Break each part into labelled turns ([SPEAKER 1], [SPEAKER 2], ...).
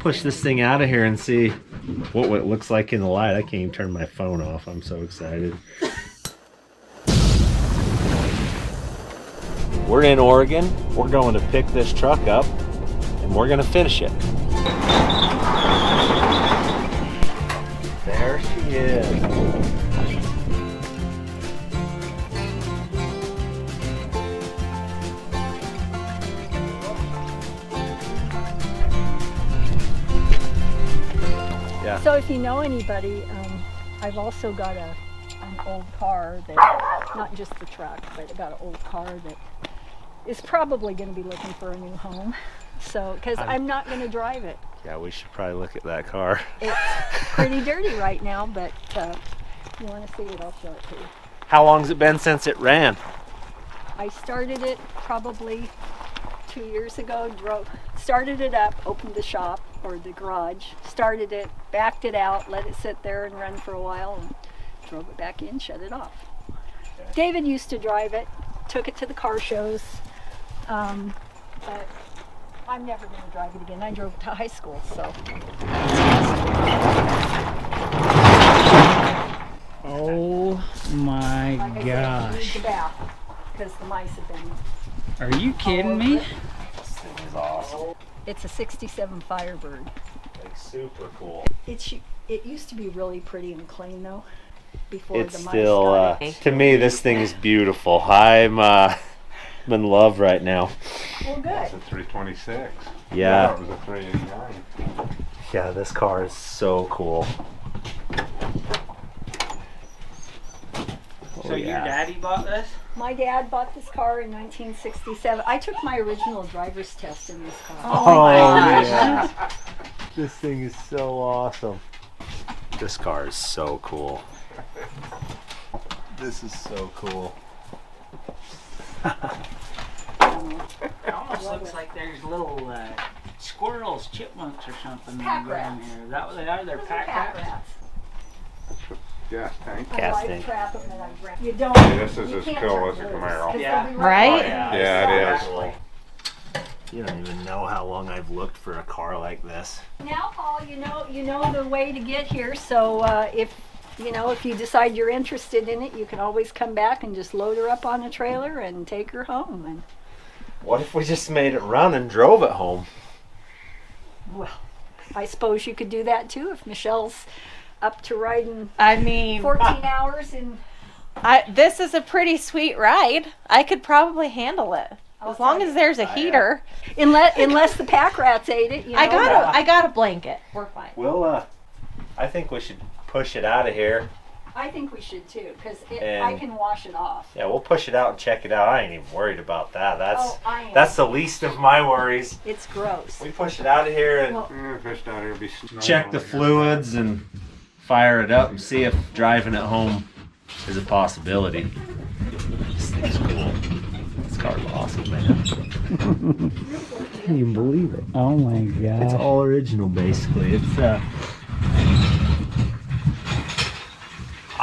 [SPEAKER 1] push this thing out of here and see what it looks like in the light. I can't even turn my phone off. I'm so excited. We're in Oregon. We're going to pick this truck up and we're going to finish it. There she is. Yeah.
[SPEAKER 2] So if you know anybody, I've also got an old car that, not just the truck, but I got an old car that is probably going to be looking for a new home. So, because I'm not going to drive it.
[SPEAKER 1] Yeah, we should probably look at that car.
[SPEAKER 2] It's pretty dirty right now, but if you want to see it, I'll show it to you.
[SPEAKER 1] How long's it been since it ran?
[SPEAKER 2] I started it probably 2 years ago, started it up, opened the shop or the garage, started it, backed it out, let it sit there and run for a while, and drove it back in, shut it off. Okay. David used to drive it, took it to the car shows, but I'm never going to drive it again. I drove it to high school, so.
[SPEAKER 3] Oh my gosh.
[SPEAKER 2] I need the bath because the mice have been.
[SPEAKER 3] Are you kidding me?
[SPEAKER 1] This thing is awesome.
[SPEAKER 2] It's a 67 Firebird.
[SPEAKER 1] Like super cool.
[SPEAKER 2] It used to be really pretty and clean though, before
[SPEAKER 1] It's
[SPEAKER 2] the mice
[SPEAKER 1] still,
[SPEAKER 2] got it.
[SPEAKER 1] to me, this thing is beautiful. I'm in love right now.
[SPEAKER 2] Well, good.
[SPEAKER 4] It's a 326.
[SPEAKER 1] Yeah.
[SPEAKER 4] It was a 389.
[SPEAKER 1] Yeah, this car is so cool.
[SPEAKER 3] So your daddy bought this?
[SPEAKER 2] My dad bought this car in 1967. I took my original driver's test in this car.
[SPEAKER 1] Oh, yeah. This thing is so awesome. This car is so cool. This is so cool.
[SPEAKER 3] It almost looks like there's little squirrels, chipmunks or something
[SPEAKER 2] Pack
[SPEAKER 3] down
[SPEAKER 2] rats.
[SPEAKER 3] here. Is that what they are? They're
[SPEAKER 2] Those are
[SPEAKER 3] pack
[SPEAKER 2] Fab
[SPEAKER 3] rats?
[SPEAKER 2] Rats.
[SPEAKER 4] Gas tank.
[SPEAKER 2] I
[SPEAKER 1] Gas
[SPEAKER 2] like
[SPEAKER 1] tank.
[SPEAKER 2] trap them and I ran. You don't.
[SPEAKER 4] This is
[SPEAKER 2] you
[SPEAKER 4] as
[SPEAKER 2] can't
[SPEAKER 4] cool
[SPEAKER 2] turn
[SPEAKER 4] as a
[SPEAKER 2] loose,
[SPEAKER 4] Camaro.
[SPEAKER 2] 'cause
[SPEAKER 3] Yeah.
[SPEAKER 2] they'll be
[SPEAKER 5] Right?
[SPEAKER 4] Yeah, it is.
[SPEAKER 1] You don't even know how long I've looked for a car like this.
[SPEAKER 2] Now, Paul, you know the way to get here. So if you decide you're interested in it, you can always come back and just load her up on a trailer and take her home. And
[SPEAKER 1] What if we just made it run and drove it home?
[SPEAKER 2] well, I suppose you could do that too if Michelle's up to riding
[SPEAKER 5] I mean,
[SPEAKER 2] 14 hours in.
[SPEAKER 5] this is a pretty sweet ride. I could probably handle it as long as there's a heater.
[SPEAKER 2] Unless the pack rats ate it.
[SPEAKER 5] I got a blanket. We're fine.
[SPEAKER 1] Well, I think we should push it out of here.
[SPEAKER 2] I think we should too, because I
[SPEAKER 1] And-
[SPEAKER 2] can wash it off.
[SPEAKER 1] Yeah, we'll push it out and check it out. I ain't even worried about that.
[SPEAKER 2] I am.
[SPEAKER 1] That's the least of my worries.
[SPEAKER 2] It's gross.
[SPEAKER 1] We push it out of here and
[SPEAKER 2] Well,
[SPEAKER 4] Fish down here be
[SPEAKER 1] check the fluids and fire it up and see if driving it home is a possibility. This thing's cool. This car's awesome, man. Can't even believe it.
[SPEAKER 3] Oh my
[SPEAKER 1] It's
[SPEAKER 3] gosh.
[SPEAKER 1] all original, basically. It's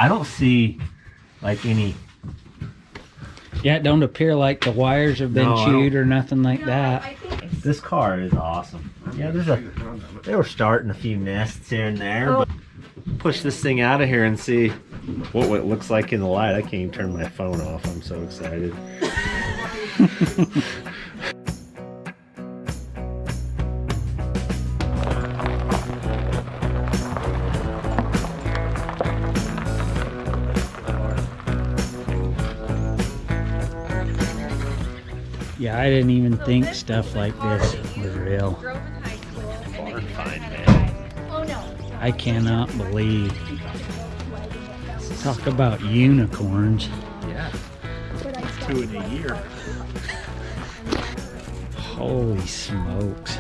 [SPEAKER 1] I don't see like any.
[SPEAKER 3] Yeah, it don't appear like the wires have been
[SPEAKER 1] No, I
[SPEAKER 3] chewed
[SPEAKER 1] don't-
[SPEAKER 3] or nothing like that.
[SPEAKER 2] I think
[SPEAKER 1] This car is awesome. Yeah, they were starting a few nests here and there, but push this thing out of here and see what it looks like in the light. I can't even turn my phone off. I'm so excited.
[SPEAKER 3] Yeah, I didn't even think stuff like this was real.
[SPEAKER 1] Barn find, man.
[SPEAKER 3] I cannot believe. Talk about unicorns.
[SPEAKER 1] Yeah. 2 in a year.
[SPEAKER 3] Holy smokes.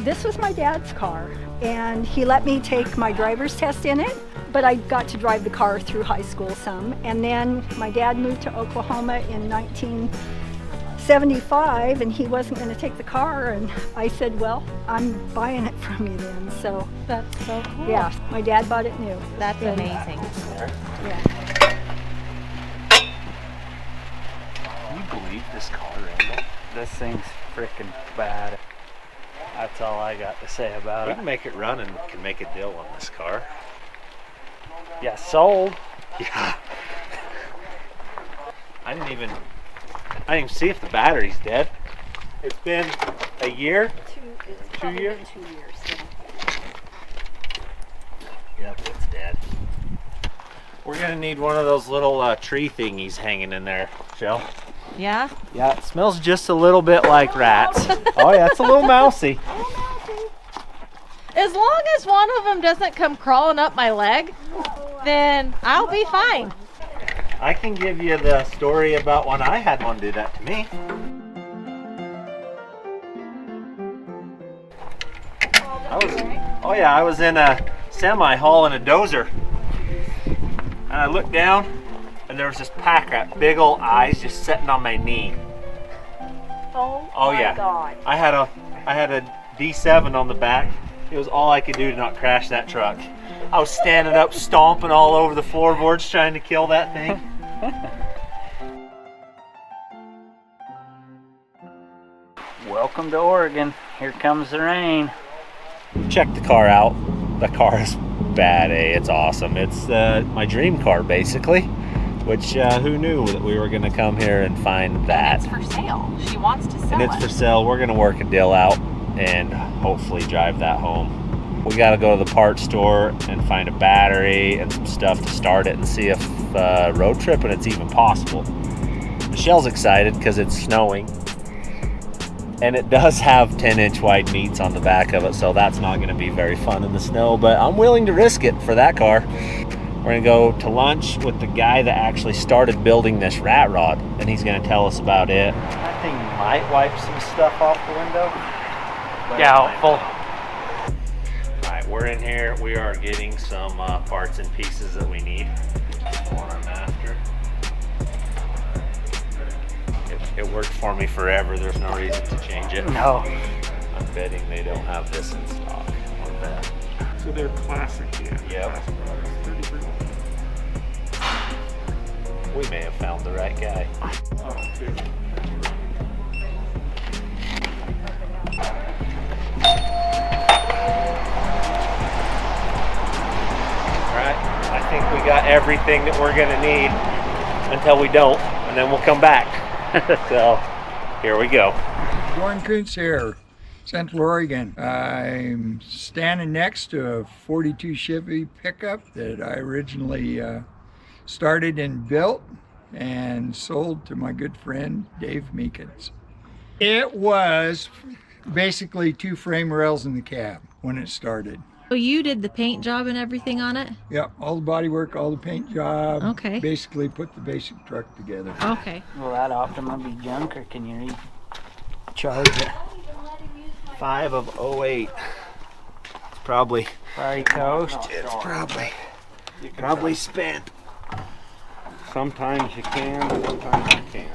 [SPEAKER 2] this was my dad's car, and he let me take my driver's test in it, but I got to drive the car through high school some. And then my dad moved to Oklahoma in 1975, and he wasn't going to take the car, and I said, well, I'm buying it from you then. So
[SPEAKER 5] That's so cool.
[SPEAKER 2] yeah, my dad bought it new.
[SPEAKER 5] That's
[SPEAKER 2] And-
[SPEAKER 5] amazing.
[SPEAKER 2] Yeah.
[SPEAKER 1] this car, Randall?
[SPEAKER 3] This thing's freaking bad. That's all I got to say about
[SPEAKER 1] We
[SPEAKER 3] it.
[SPEAKER 1] can make it run and can make a deal on this car.
[SPEAKER 3] Yeah, sold.
[SPEAKER 1] Yeah. I didn't even see if the battery's dead. It's been a year.
[SPEAKER 2] It's
[SPEAKER 1] 2 years?
[SPEAKER 2] been 2 years.
[SPEAKER 1] Yep, it's dead. We're gonna need one of those little tree thingies hanging in there, Shell.
[SPEAKER 5] Yeah.
[SPEAKER 1] Yeah, it smells just a little bit like rats. Oh yeah, it's a little mousy.
[SPEAKER 5] As long as one of them doesn't come crawling up my leg, then I'll be fine.
[SPEAKER 1] I can give you the story about when I had one do that to me. I was in a semi hauling a dozer, and I looked down, and there was this pack rat, big old eyes, just sitting on my knee.
[SPEAKER 2] Oh
[SPEAKER 1] my
[SPEAKER 2] my God.
[SPEAKER 1] I had a D7 on the back. It was all I could do to not crash that truck. I was standing up, stomping all over the floorboards, trying to kill that thing.
[SPEAKER 3] Welcome to Oregon. Here comes the rain.
[SPEAKER 1] Check the car out. The car is bad, eh? It's awesome. It's my dream car, basically. Which, who knew that we were going to come here and find that?
[SPEAKER 5] It's for sale. She wants to sell
[SPEAKER 1] And it's for sale. We're going to work a deal out and hopefully drive that home. We got to go to the parts store and find a battery and some stuff to start it and see if road tripping it's even possible. Michelle's excited because it's snowing. And it does have 10-inch wide meets on the back of it, so that's not going to be very fun in the snow, but I'm willing to risk it for that car. We're going to go to lunch with the guy that actually started building this rat rod, and he's going to tell us about it. That thing might wipe some stuff off the window.
[SPEAKER 3] Doubtful.
[SPEAKER 1] Alright, we're in here. We are getting some parts and pieces that we need. What I'm after. It worked for me forever. There's no reason to change it.
[SPEAKER 3] No.
[SPEAKER 1] I'm betting they don't have this in stock. Or that.
[SPEAKER 4] So they're classic, yeah.
[SPEAKER 1] Yep. We may have found the right guy. Alright, I think we got everything that we're gonna need until we don't, and then we'll come back. So, here we go.
[SPEAKER 6] Gordon Kuntz here, Central Oregon. I'm standing next to a 42 Chevy Pickup that I originally started and built and sold to my good friend Dave Meekins. It was basically 2 frame rails in the cab when it started.
[SPEAKER 5] So you did the paint job and everything on it?
[SPEAKER 6] Yeah, all the body work, all the paint job.
[SPEAKER 5] Okay.
[SPEAKER 6] Basically put the basic truck together.
[SPEAKER 5] Okay.
[SPEAKER 3] Will that Optima be junk, or can you recharge it?
[SPEAKER 1] 5 of 08. It's probably
[SPEAKER 3] Toast.
[SPEAKER 1] It's probably spent.
[SPEAKER 4] Sometimes you can, sometimes you can't.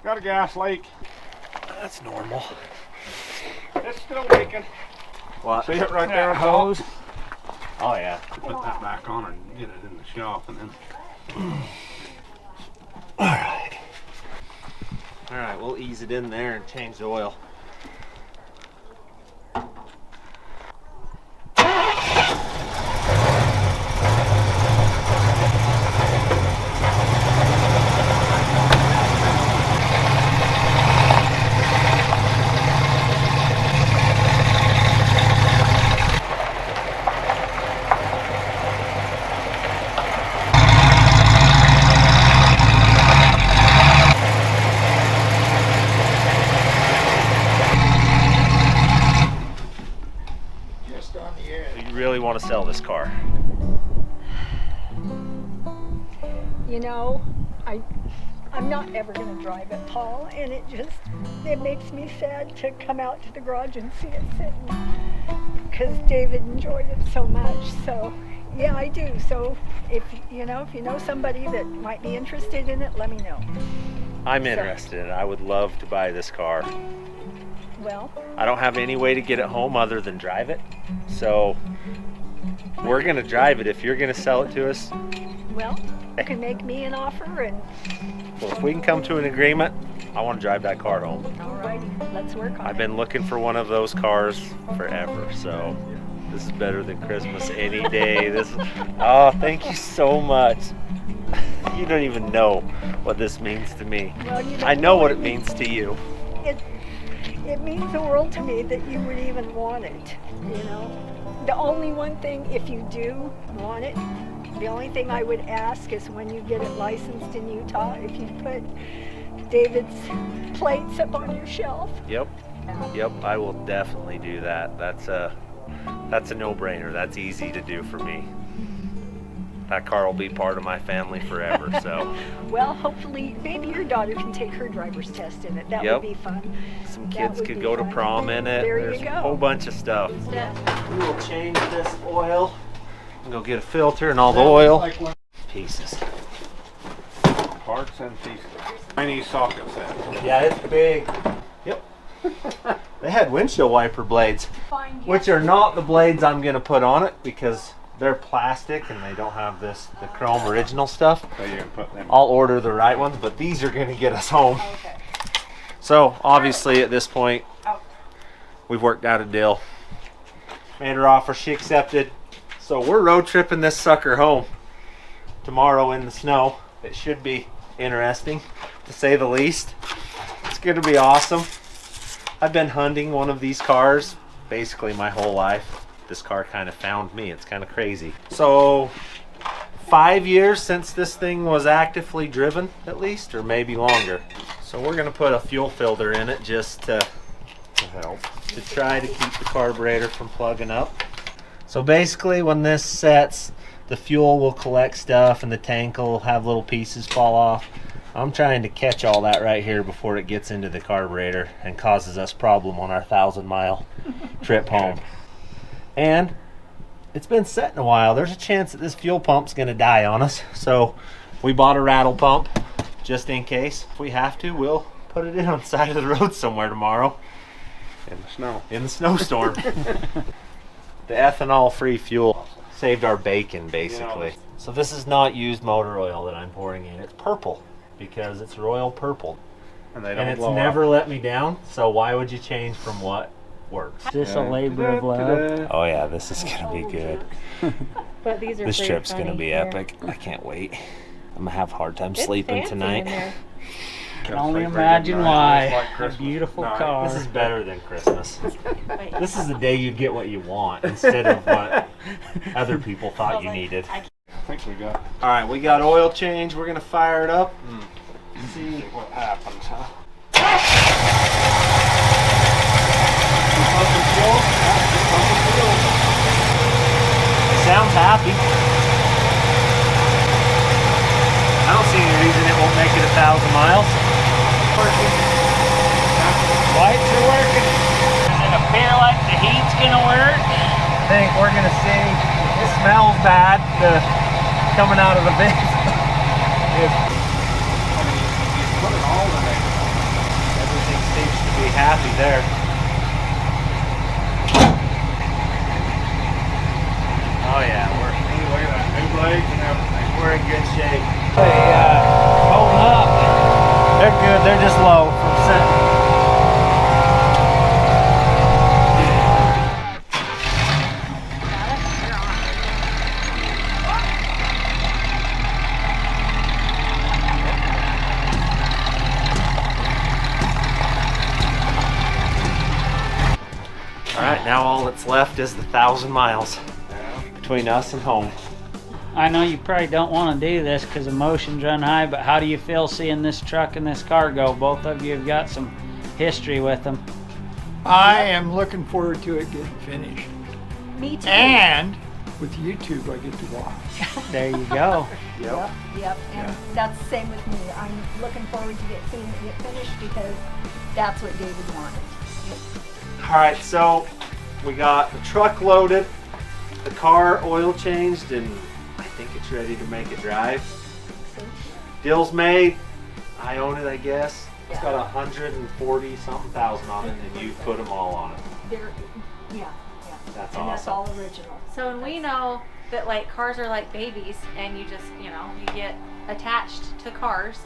[SPEAKER 4] Got a gas leak.
[SPEAKER 1] That's normal.
[SPEAKER 4] It's still leaking.
[SPEAKER 1] What?
[SPEAKER 4] See it right there on
[SPEAKER 3] Hose.
[SPEAKER 4] top?
[SPEAKER 1] Oh yeah.
[SPEAKER 4] Put that back on and get it in the shop and then.
[SPEAKER 1] Alright. Alright, we'll ease it in there and change the oil.
[SPEAKER 6] Just on the edge.
[SPEAKER 1] You really want to sell this car?
[SPEAKER 2] You know, I'm not ever going to drive it, Paul, and it makes me sad to come out to the garage and see it sitting because David enjoyed it so much. So, yeah, I do. So, if you know somebody that might be interested in it, let me know.
[SPEAKER 1] I'm interested. I would love to buy this car.
[SPEAKER 2] Well,
[SPEAKER 1] I don't have any way to get it home other than drive it. So we're going to drive it. If you're going to sell it to us,
[SPEAKER 2] well, you can make me an offer, and
[SPEAKER 1] well, if we can come to an agreement, I want to drive that car home.
[SPEAKER 2] all righty, let's work on
[SPEAKER 1] I've
[SPEAKER 2] it.
[SPEAKER 1] been looking for one of those cars forever, so this is better than Christmas any day. Oh, thank you so much. You don't even know what this means to me.
[SPEAKER 2] Well, you
[SPEAKER 1] I
[SPEAKER 2] don't
[SPEAKER 1] know what it means to you.
[SPEAKER 2] It means the world to me that you would even want it, you know. The only one thing, if you do want it, the only thing I would ask is when you get it licensed in Utah, if you put David's plates up on your shelf.
[SPEAKER 1] Yep, I will definitely do that. That's a no-brainer. That's easy to do for me. That car will be part of my family forever, so.
[SPEAKER 2] Well, hopefully, maybe your daughter can take her driver's test in it. That
[SPEAKER 1] Yep.
[SPEAKER 2] would be fun.
[SPEAKER 1] Some
[SPEAKER 2] That
[SPEAKER 1] kids
[SPEAKER 2] would
[SPEAKER 1] could
[SPEAKER 2] be
[SPEAKER 1] go to
[SPEAKER 2] fun.
[SPEAKER 1] prom in it.
[SPEAKER 2] There you
[SPEAKER 1] There's
[SPEAKER 2] go.
[SPEAKER 1] a whole bunch of stuff. We will change this oil. Go get a filter and all the oil.
[SPEAKER 4] Like one
[SPEAKER 1] Pieces.
[SPEAKER 4] parts and pieces. Tiny socket set.
[SPEAKER 1] Yeah, it's big. Yep. They had windshield wiper blades, which are not the blades I'm going to put on it because they're plastic and they don't have the chrome original stuff.
[SPEAKER 4] So you can put them.
[SPEAKER 1] I'll order the right ones, but these are going to get us home.
[SPEAKER 2] Okay.
[SPEAKER 1] So obviously at this point, we've worked out a deal. Made her offer, she accepted. So we're road tripping this sucker home tomorrow in the snow. It should be interesting, to say the least. It's going to be awesome. I've been hunting one of these cars basically my whole life. This car kind of found me. It's kind of crazy. So 5 years since this thing was actively driven, at least, or maybe longer. So we're going to put a fuel filter in it just to help, to try to keep the carburetor from plugging up. So basically when this sets, the fuel will collect stuff and the tank will have little pieces fall off. I'm trying to catch all that right here before it gets into the carburetor and causes us problem on our 1,000-mile trip home. And it's been setting a while. There's a chance that this fuel pump's gonna die on us. So we bought a rattle pump just in case. If we have to, we'll put it in on the side of the road somewhere tomorrow.
[SPEAKER 4] In the snow.
[SPEAKER 1] In the snowstorm. The ethanol-free fuel saved our bacon, basically. So this is not used motor oil that I'm pouring in. It's purple because it's royal purple.
[SPEAKER 4] And they don't
[SPEAKER 1] And it's
[SPEAKER 4] blow
[SPEAKER 1] never
[SPEAKER 4] up.
[SPEAKER 1] let me down, so why would you change from what works?
[SPEAKER 3] Is this a labor of love?
[SPEAKER 1] Oh yeah, this is gonna be good.
[SPEAKER 5] But these are
[SPEAKER 1] This
[SPEAKER 5] pretty
[SPEAKER 1] trip's gonna
[SPEAKER 5] funny.
[SPEAKER 1] be
[SPEAKER 5] They're-
[SPEAKER 1] epic. I can't wait. I'm gonna have a hard time
[SPEAKER 5] It's
[SPEAKER 1] sleeping
[SPEAKER 5] fancy in
[SPEAKER 1] tonight.
[SPEAKER 5] there.
[SPEAKER 3] Can only
[SPEAKER 4] Sleep very
[SPEAKER 3] imagine
[SPEAKER 4] good night.
[SPEAKER 3] why.
[SPEAKER 4] It's like
[SPEAKER 3] A
[SPEAKER 4] Christmas
[SPEAKER 3] beautiful
[SPEAKER 4] night.
[SPEAKER 3] car.
[SPEAKER 1] This is better than Christmas.
[SPEAKER 5] Wait.
[SPEAKER 1] This is the day you get what you want instead of what other people thought you needed.
[SPEAKER 4] I think we got
[SPEAKER 1] All right, we got oil change. We're gonna fire it up and see.
[SPEAKER 4] what happens, huh?
[SPEAKER 1] Pumping fuel. Pumping fuel. Sounds happy. I don't see any reason it won't make it 1,000 miles. Working. Lights are working.
[SPEAKER 3] Does it appear like the heat's gonna work?
[SPEAKER 1] I think we're gonna see. It smells bad coming out of the vent.
[SPEAKER 4] Put it all in there.
[SPEAKER 1] Everything seems to be happy there. Oh yeah,
[SPEAKER 4] Look at that, new blades and everything.
[SPEAKER 1] we're in good shape.
[SPEAKER 3] They hold up.
[SPEAKER 1] They're good. They're just low from setting. All right, now all that's left is the 1,000 miles between us and home.
[SPEAKER 3] I know you probably don't want to do this because emotions run high, but how do you feel seeing this truck and this car go? Both of you have got some history with them.
[SPEAKER 6] I am looking forward to it getting finished.
[SPEAKER 2] Me too.
[SPEAKER 6] And with YouTube, I get to watch.
[SPEAKER 3] There you go.
[SPEAKER 2] Yep, and that's the same with me. I'm looking forward to seeing it get finished because that's what David wanted.
[SPEAKER 1] All right, so we got the truck loaded, the car oil changed, and I think it's ready to make it drive. Deal's made. I own it, I guess. It's got 140 something thousand on it, and you put them all on it. That's
[SPEAKER 2] And that's
[SPEAKER 1] awesome.
[SPEAKER 2] all original.
[SPEAKER 5] So, and we know that like cars are like babies, and you just, you know, you get attached to cars,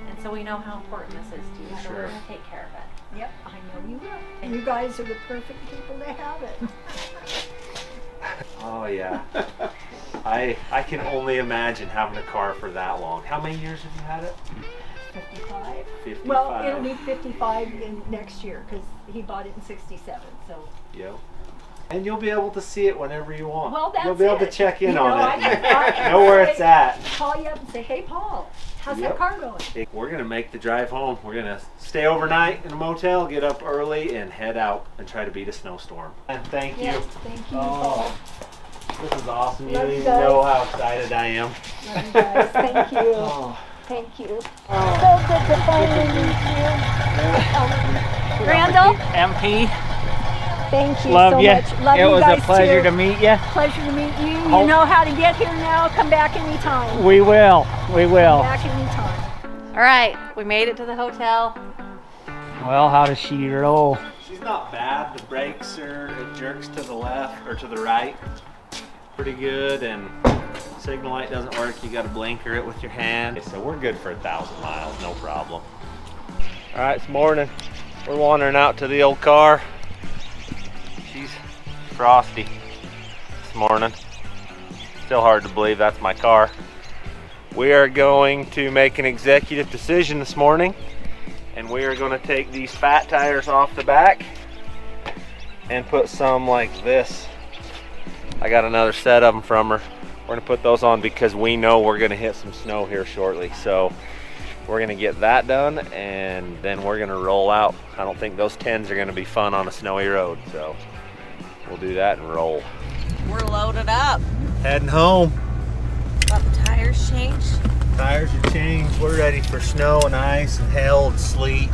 [SPEAKER 5] and so we know how important this is to you. So we're gonna take care of it.
[SPEAKER 2] Yep, I know you will. And you guys are the perfect people to have it.
[SPEAKER 1] Oh yeah. I can only imagine having a car for that long. How many years have you had it?
[SPEAKER 2] 55.
[SPEAKER 1] 55.
[SPEAKER 2] Well, it'll be 55 in next year because he bought it in 67. So.
[SPEAKER 1] Yep. And you'll be able to see it whenever you want.
[SPEAKER 2] Well, that's
[SPEAKER 1] You'll be able to
[SPEAKER 2] it.
[SPEAKER 1] check in
[SPEAKER 2] You
[SPEAKER 1] on
[SPEAKER 2] know,
[SPEAKER 1] it.
[SPEAKER 2] I
[SPEAKER 1] Know where it's at.
[SPEAKER 2] Call you up and say, "Hey, Paul, how's
[SPEAKER 1] Yep.
[SPEAKER 2] that car going?"
[SPEAKER 1] We're gonna make the drive home. We're gonna stay overnight in a motel, get up early, and head out and try to beat a snowstorm. And thank you.
[SPEAKER 2] Yes, thank you,
[SPEAKER 1] Oh, this is awesome. You
[SPEAKER 2] Love
[SPEAKER 1] don't
[SPEAKER 2] you
[SPEAKER 1] even
[SPEAKER 2] guys.
[SPEAKER 1] know how excited I am.
[SPEAKER 2] Paul. Love you guys. Thank you.
[SPEAKER 1] Oh.
[SPEAKER 2] Thank you. So good to finally meet you. Randall,
[SPEAKER 3] MP,
[SPEAKER 2] thank you
[SPEAKER 3] love
[SPEAKER 2] so
[SPEAKER 3] you.
[SPEAKER 2] much. Love
[SPEAKER 3] It
[SPEAKER 2] you
[SPEAKER 3] was
[SPEAKER 2] guys
[SPEAKER 3] a pleasure
[SPEAKER 2] too.
[SPEAKER 3] to meet you.
[SPEAKER 2] Pleasure to meet you.
[SPEAKER 3] Hope-
[SPEAKER 2] You know how to get here now. Come back anytime.
[SPEAKER 3] We will. We will.
[SPEAKER 2] Back anytime.
[SPEAKER 5] All right, we made it to the hotel.
[SPEAKER 3] Well, how does she roll?
[SPEAKER 1] She's not bad. The brakes are, it jerks to the left or to the right. Pretty good, and signal light doesn't work. You gotta blinker it with your hand. So we're good for 1,000 miles, no problem. All right, it's morning. We're wandering out to the old car. She's frosty this morning. Still hard to believe that's my car. We are going to make an executive decision this morning, and we are going to take these fat tires off the back and put some like this. I got another set of them from her. We're going to put those on because we know we're going to hit some snow here shortly. So we're going to get that done, and then we're going to roll out. I don't think those 10s are going to be fun on a snowy road, so we'll do that and roll.
[SPEAKER 5] We're loaded up.
[SPEAKER 1] Heading home.
[SPEAKER 5] Got the tires changed.
[SPEAKER 1] Tires are changed. We're ready for snow and ice and hail and sleet.